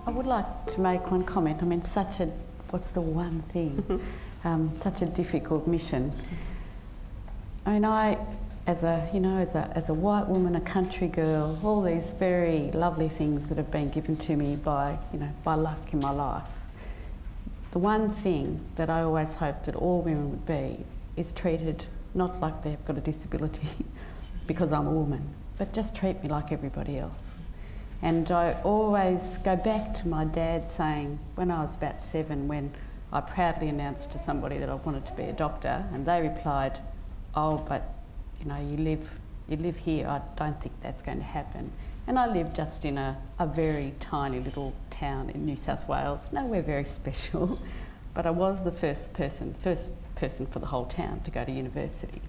I would like to make one comment. I mean, what's the one thing? Such a difficult mission. I mean, as a white woman, a country girl, all these very lovely things that have been given to me by luck in my life. The one thing that I always hoped that all women would be is treated not like they've got a disability because I'm a woman, but just treat me like everybody else. And I always go back to my dad saying, when I was about 7, when I proudly announced to somebody that I wanted to be a doctor, and they replied, "Oh, but you live here, I don't think that's going to happen." And I live just in a very tiny little town in New South Wales, nowhere very special, but I was the first person for the whole town to go to university.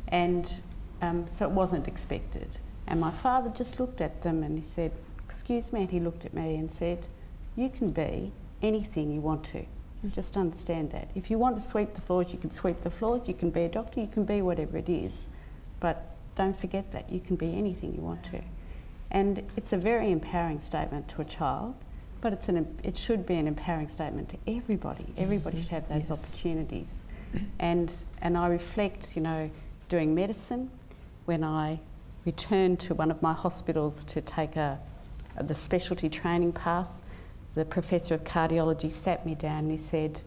And so it wasn't expected. And my father just looked at them and he said, "Excuse me," and he looked at me and said, "You can be anything you want to. Just understand that. If you want to sweep the floors, you can sweep the floors, you can be a doctor, you can be whatever it is. But don't forget that you can be anything you want to." And it's a very empowering statement to a child, but it should be an empowering statement to everybody. Everybody should have those opportunities. And I reflect, doing medicine, when I returned to one of my hospitals to take the specialty training path, the professor of cardiology sat me down and he said,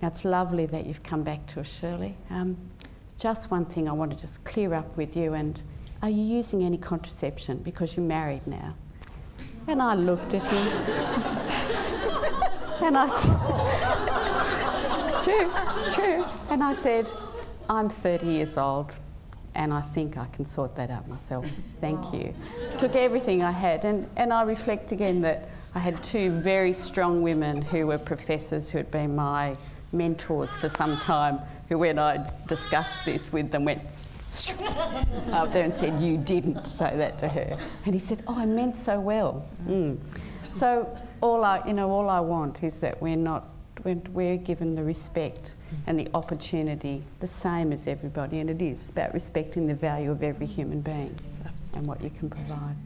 "Now it's lovely that you've come back to us, Shirley. Just one thing I want to just clear up with you, and are you using any contraception because you're married now?" And I looked at him and I said, it's true. And I said, "I'm 30 years old and I think I can sort that out myself. Thank you." Took everything I had, and I reflect again that I had 2 very strong women who were professors who had been my mentors for some time, who when I discussed this with them went up there and said, "You didn't say that to her." And he said, "Oh, I meant so well." So all I want is that we're given the respect and the opportunity the same as everybody, and it is about respecting the value of every human being and what you can provide.